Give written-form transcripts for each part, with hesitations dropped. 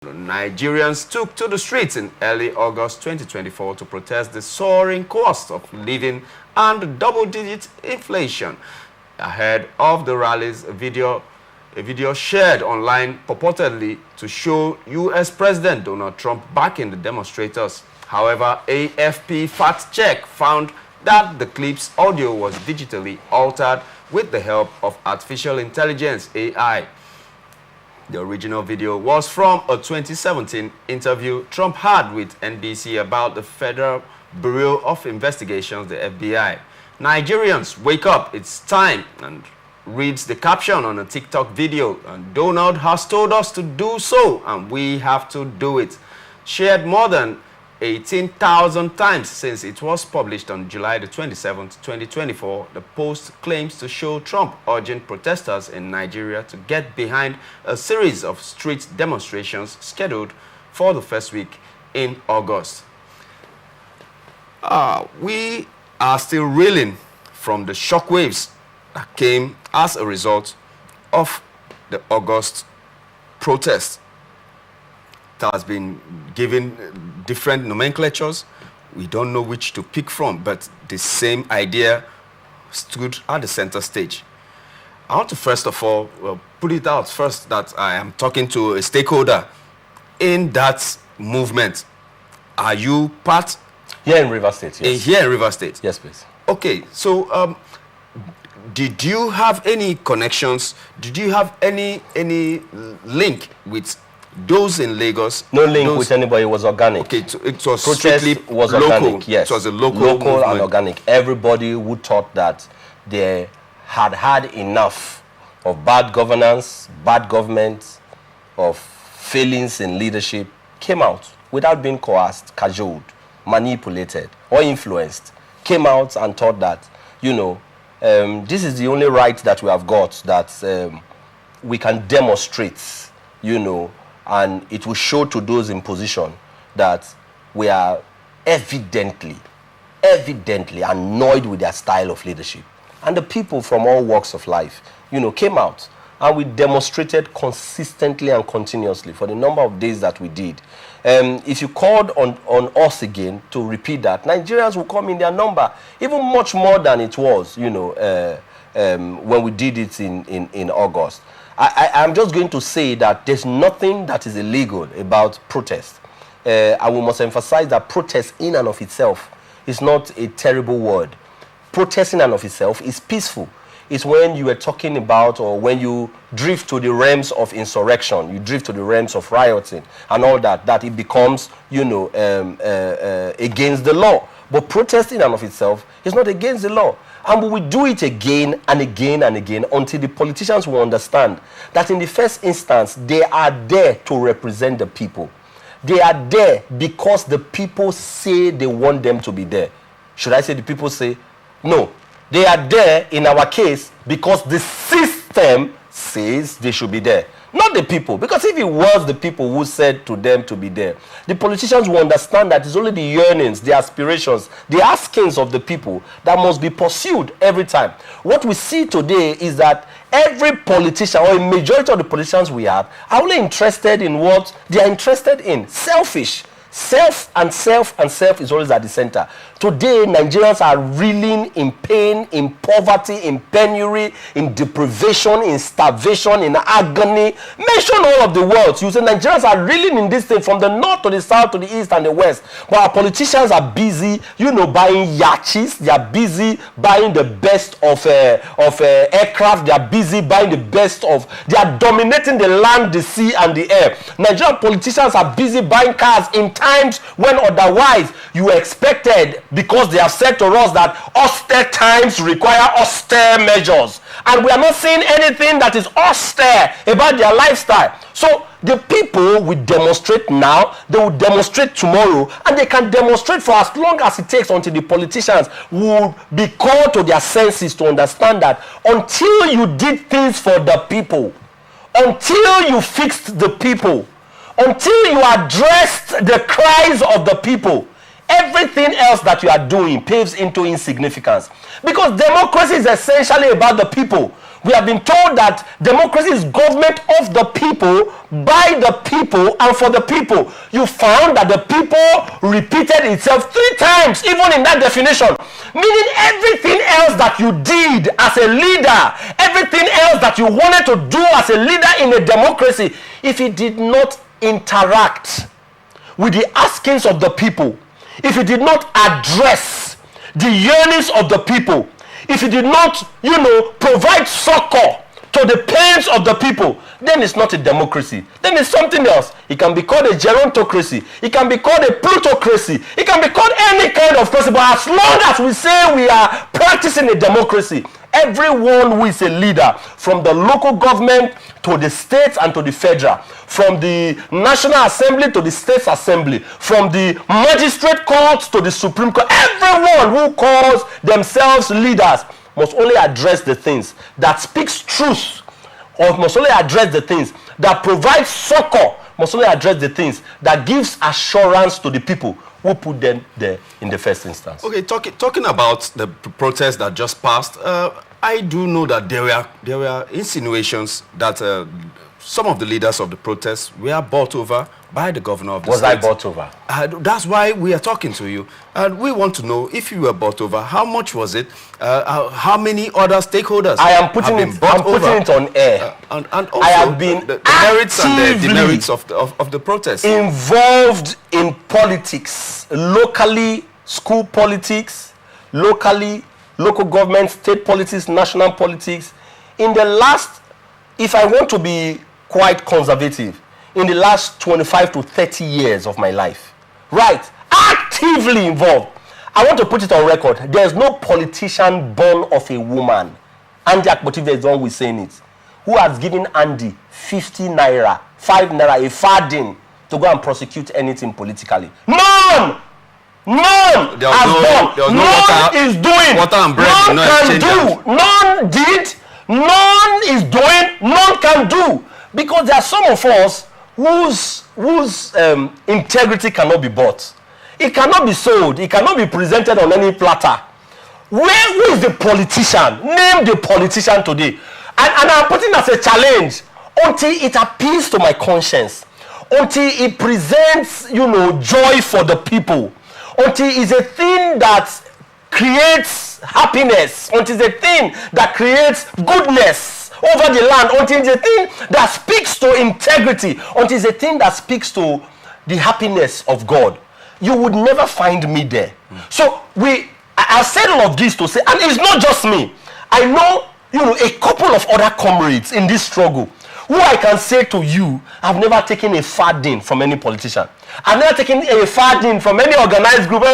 Nigerians took to the streets in early August 2024 to protest the soaring cost of living and double-digit inflation. Ahead of the rallies, a video shared online purportedly to show U.S. President Donald Trump backing the demonstrators. However, AFP fact check found that the clip's audio was digitally altered with the help of artificial intelligence, AI. The original video was from a 2017 interview Trump had with NBC about the Federal Bureau of Investigations, the FBI. Nigerians, wake up, it's time, and reads the caption on a TikTok video. And Donald has told us to do so, and we have to do it. Shared more than 18,000 times since it was published on July the 27th, 2024, the post claims to show Trump urging protesters in Nigeria to get behind a series of street demonstrations scheduled for the first week in August. We are still reeling from the shockwaves that came as a result of the August protest. That has been given different nomenclatures. We don't know which to pick from, but the same idea stood at the center stage. I want to first of all put it out first that I am talking to a stakeholder in that movement. Are you part? Here in River State, yes. Here in River State? Yes, please. Okay, so did you have any connections? Did you have any link with those in Lagos? No link with anybody. It was organic. Okay, it was protest strictly was local. Organic, yes. It was a local and organic. Everybody who thought that they had had enough of bad governance, bad government, of failings in leadership came out without being coerced, cajoled, manipulated, or influenced. Came out and thought that, this is the only right that we have got, that we can demonstrate, and it will show to those in position that we are evidently annoyed with their style of leadership. And the people from all walks of life, came out, and we demonstrated consistently and continuously for the number of days that we did. If you called on us again to repeat that, Nigerians will come in their number, even much more than it was, when we did it in August. I'm just going to say that there's nothing that is illegal about protest. And we must emphasize that protest in and of itself is not a terrible word. Protest in and of itself is peaceful. It's when you are talking about, or when you drift to the realms of insurrection, you drift to the realms of rioting and all that, that it becomes, against the law. But protest in and of itself is not against the law. And we will do it again and again and again until the politicians will understand that in the first instance, they are there to represent the people. They are there because the people say they want them to be there. Should I say the people say? No. They are there, in our case, because the system says they should be there. Not the people. Because if it was the people who said to them to be there, the politicians will understand that it's only the yearnings, the aspirations, the askings of the people that must be pursued every time. What we see today is that every politician, or a majority of the politicians we have, are only interested in what they are interested in. Selfish. Self is always at the center. Today, Nigerians are reeling in pain, in poverty, in penury, in deprivation, in starvation, in agony. Mention all of the words. You say Nigerians are reeling in this state from the north to the south to the east and the west. But our politicians are busy, buying yachts. They are busy buying the best of aircraft. They are busy buying the best of. They are dominating the land, the sea, and the air. Nigerian politicians are busy buying cars in times when otherwise you expected, because they have said to us that austere times require austere measures, and we are not seeing anything that is austere about their lifestyle. So the people will demonstrate now, they will demonstrate tomorrow, and they can demonstrate for as long as it takes until the politicians will be called to their senses to understand that until you did things for the people, until you fixed the people, until you addressed the cries of the people, everything else that you are doing paves into insignificance. Because democracy is essentially about the people. We have been told that democracy is government of the people, by the people, and for the people. You found that the people repeated itself 3 times, even in that definition. Meaning everything else that you did as a leader, everything else that you wanted to do as a leader in a democracy, if it did not interact with the askings of the people, if it did not address the yearnings of the people, if it did not, provide succor to the pains of the people, then it's not a democracy. Then it's something else. It can be called a gerontocracy. It can be called a plutocracy. It can be called any kind of crazy. But as long as we say we are practicing a democracy, everyone who is a leader, from the local government to the states and to the federal, from the National Assembly to the States Assembly, from the magistrate courts to the Supreme Court, everyone who calls themselves leaders must only address the things that speaks truth, or must only address the things that provide succor, must only address the things that gives assurance to the people who put them there in the first instance. Okay, talking about the protest that just passed, I do know that there were insinuations that some of the leaders of the protest were bought over by the governor of the state. Was I bought over? That's why we are talking to you. And we want to know, if you were bought over, how much was it? How many other stakeholders I am putting it on air. And also I have been the merits and the demerits of the protest. Involved in politics, locally, school politics, local government, state politics, national politics. In the last, if I want to be quite conservative, in the last 25 to 30 years of my life, right, actively involved. I want to put it on record. There is no politician born of a woman, Andy Akpotive is the one who is saying it, who has given Andy 50 naira, 5 naira, a farthing to go and prosecute anything politically. None! None has done. None is doing. Water and bread. None can do. None did. None is doing. None can do. Because there are some of us whose integrity cannot be bought. It cannot be sold. It cannot be presented on any platter. Who is the politician? Name the politician today. And I'm putting it as a challenge until it appeals to my conscience, until it presents, joy for the people, until it's a thing that creates happiness, until it's a thing that creates goodness over the land, until it's a thing that speaks to integrity, until it's a thing that speaks to the happiness of God. You would never find me there. So I said all of this to say, and it's not just me. I know, a couple of other comrades in this struggle who I can say to you, I've never taken a farthing from any politician. I've never taken a farthing from any organized group.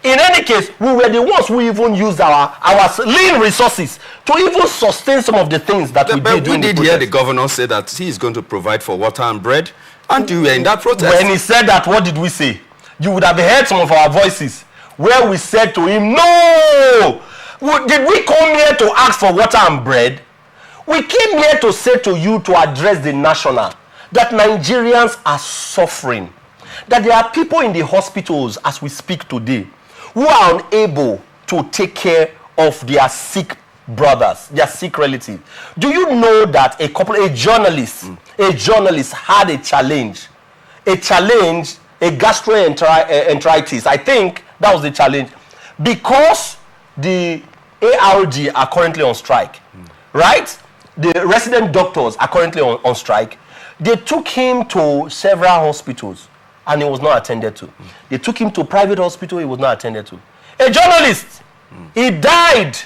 In any case, we were the ones who even used our lean resources to even sustain some of the things that we did. We did hear the governor say that he is going to provide for water and bread, and you were in that protest. When he said that, what did we say? You would have heard some of our voices where we said to him, no! Did we come here to ask for water and bread? We came here to say to you, to address the national, that Nigerians are suffering. That there are people in the hospitals as we speak today who are unable to take care of their sick brothers, their sick relatives. Do you know that a journalist had a challenge, a gastroenteritis, I think that was the challenge, because the ARD are currently on strike, right? The resident doctors are currently on strike. They took him to several hospitals and he was not attended to. They took him to a private hospital, he was not attended to. A journalist, he died.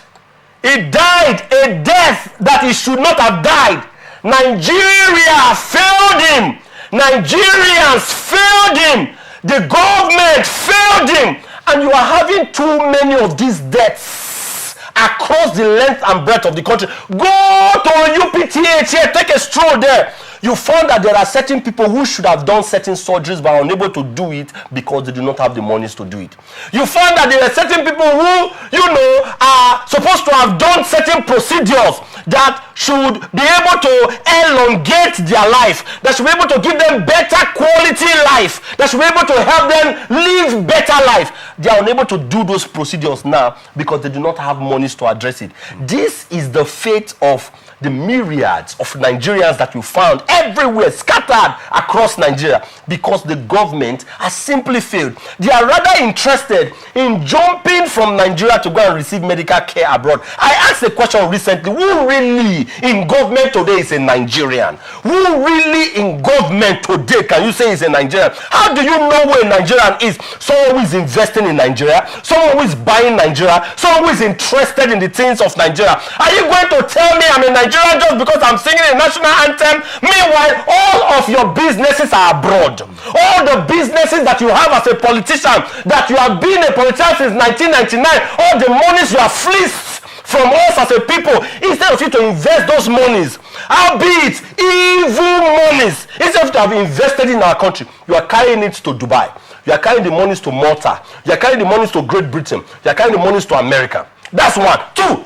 He died a death that he should not have died. Nigeria failed him. Nigerians failed him. The government failed him. And you are having too many of these deaths across the length and breadth of the country. Go to UPTH here, take a stroll there. You found that there are certain people who should have done certain surgeries but are unable to do it because they do not have the monies to do it. You found that there are certain people who, are supposed to have done certain procedures that should be able to elongate their life, that should be able to give them better quality life, that should be able to help them live better life. They are unable to do those procedures now because they do not have monies to address it. This is the fate of the myriads of Nigerians that you found everywhere, scattered across Nigeria, because the government has simply failed. They are rather interested in jumping from Nigeria to go and receive medical care abroad. I asked a question recently: who really in government today is a Nigerian? Who really in government today can you say is a Nigerian? How do you know who a Nigerian is? Someone who is investing in Nigeria, someone who is buying Nigeria, someone who is interested in the things of Nigeria. Are you going to tell me I'm a Nigerian just because I'm singing a national anthem? Meanwhile, all of your businesses are abroad. All the businesses that you have as a politician, that you have been a politician since 1999, all the monies you have fleeced from us as a people, instead of you to invest those monies, albeit evil monies, instead of you to have invested in our country, you are carrying it to Dubai. You are carrying the monies to Malta. You are carrying the monies to Great Britain. You are carrying the monies to America. That's one. Two,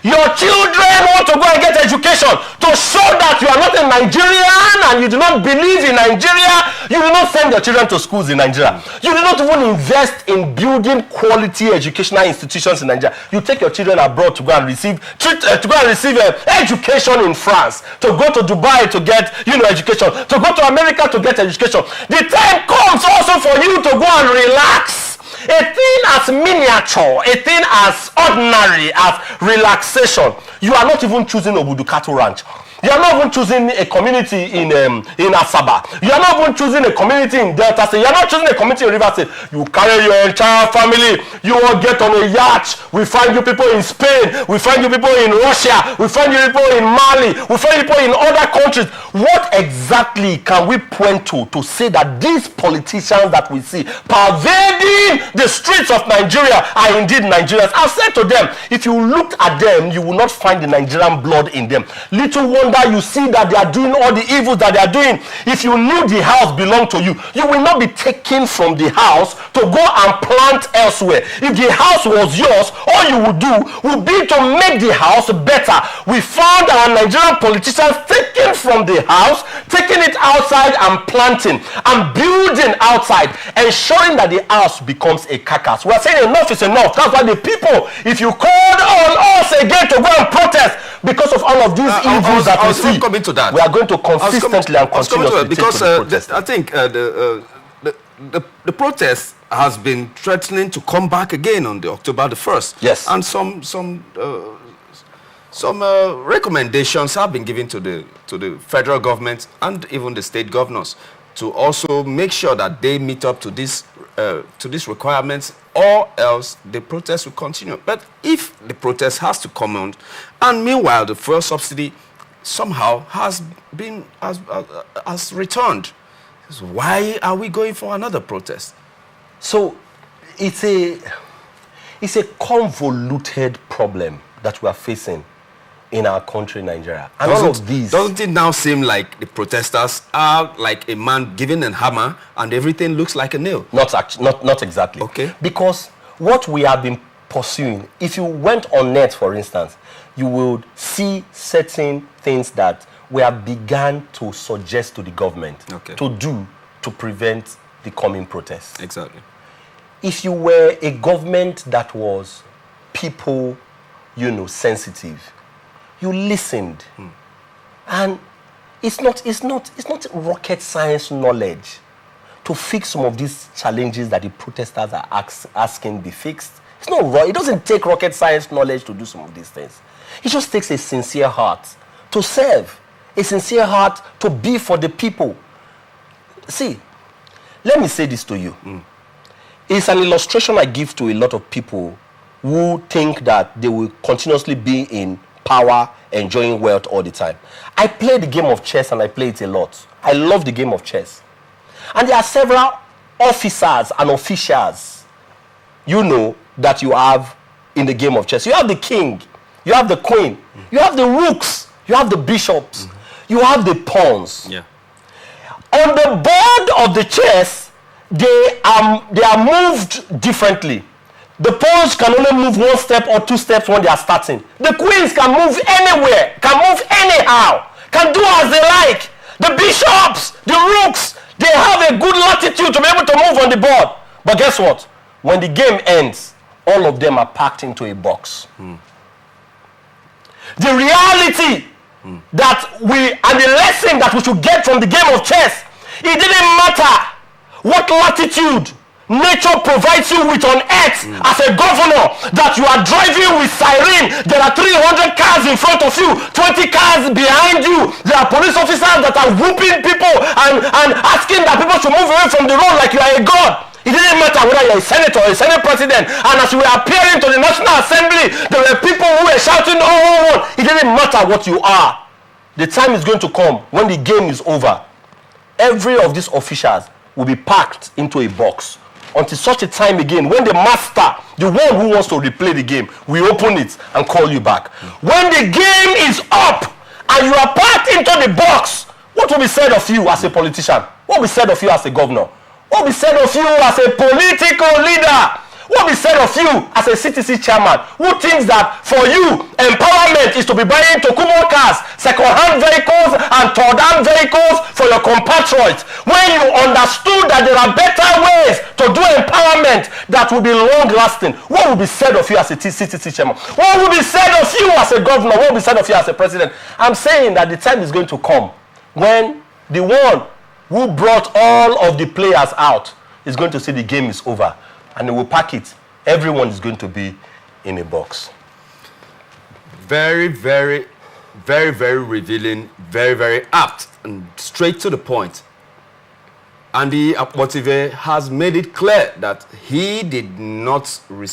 your children want to go and get education to show that you are not a Nigerian and you do not believe in Nigeria. You do not send your children to schools in Nigeria. You do not even invest in building quality educational institutions in Nigeria. You take your children abroad to go and receive education in France, to go to Dubai to get education, to go to America to get education. The time comes also for you to go and relax. A thing as miniature, a thing as ordinary as relaxation. You are not even choosing Obudu Cattle Ranch. You are not even choosing a community in Asaba. You are not even choosing a community in Delta State. You are not choosing a community in River State. You carry your entire family. You all get on a yacht. We find you people in Spain. We find you people in Russia. We find you people in Mali. We find you people in other countries. What exactly can we point to say that these politicians that we see pervading the streets of Nigeria are indeed Nigerians? I've said to them, if you looked at them, you will not find the Nigerian blood in them. Little wonder you see that they are doing all the evils that they are doing. If you knew the house belonged to you, you will not be taken from the house to go and plant elsewhere. If the house was yours, all you would do would be to make the house better. We found our Nigerian politicians taking from the house, taking it outside and planting and building outside, ensuring that the house becomes a carcass. We are saying enough is enough. That's why the people, if you called on us again to go and protest because of all of these evils that we see, coming to that. We are going to consistently and continuously because I think the protest has been threatening to come back again on the October the 1st. Yes. And some recommendations have been given to the federal government and even the state governors to also make sure that they meet up to these requirements, or else the protest will continue. But if the protest has to come on, and meanwhile the fuel subsidy somehow has returned, so why are we going for another protest? So it's a convoluted problem that we are facing in our country, Nigeria. And all of these... Doesn't it now seem like the protesters are like a man given a hammer and everything looks like a nail? Not exactly. Okay. Because what we have been pursuing, if you went on net, for instance, you would see certain things that we have begun to suggest to the government to do to prevent the coming protests. Exactly. If you were a government that was people, sensitive, you listened. And it's not rocket science knowledge to fix some of these challenges that the protesters are asking be fixed. It's not right. It doesn't take rocket science knowledge to do some of these things. It just takes a sincere heart to serve, a sincere heart to be for the people. See, let me say this to you. It's an illustration I give to a lot of people who think that they will continuously be in power, enjoying wealth all the time. I play the game of chess and I play it a lot. I love the game of chess. And there are several officers and officials, that you have in the game of chess. You have the king, you have the queen, you have the rooks, you have the bishops, you have the pawns. Yeah. On the board of the chess, they are moved differently. The pawns can only move 1 step or 2 steps when they are starting. The queens can move anywhere, can move anyhow, can do as they like. The bishops, the rooks, they have a good the board. But guess what? When the game ends, all of them are packed into a box. The reality that and the lesson that we should get from the game of chess, it didn't matter what latitude nature provides you with on earth as a governor, that you are driving with siren. There are 300 cars in front of you, 20 cars behind you. There are police officers that are whooping people and asking that people should move away from the road like you are a god. It didn't matter whether you're a senator or a senate president. And as you were appearing to the National Assembly, there were people who were shouting, oh. It didn't matter what you are. The time is going to come when the game is over. Every of these officials will be packed into a box until such a time again when the master, the one who wants to replay the game, will open it and call you back. When the game is up and you are packed into the box, what will be said of you as a politician? What will be said of you as a governor? What will be said of you as a political leader? What will be said of you as a CTC chairman who thinks that for you, empowerment is to be buying Tokumo cars, second-hand vehicles, and third-hand vehicles for your compatriots, when you understood that there are better ways to do empowerment that will be long-lasting? What will be said of you as a CTC chairman? What will be said of you as a governor? What will be said of you as a president? I'm saying that the time is going to come when the one who brought all of the players out is going to say the game is over. And they will pack it. Everyone is going to be in a box. Very, very, very, very revealing, very, very apt, and straight to the point. Andy Akpotive has made it clear that he did not receive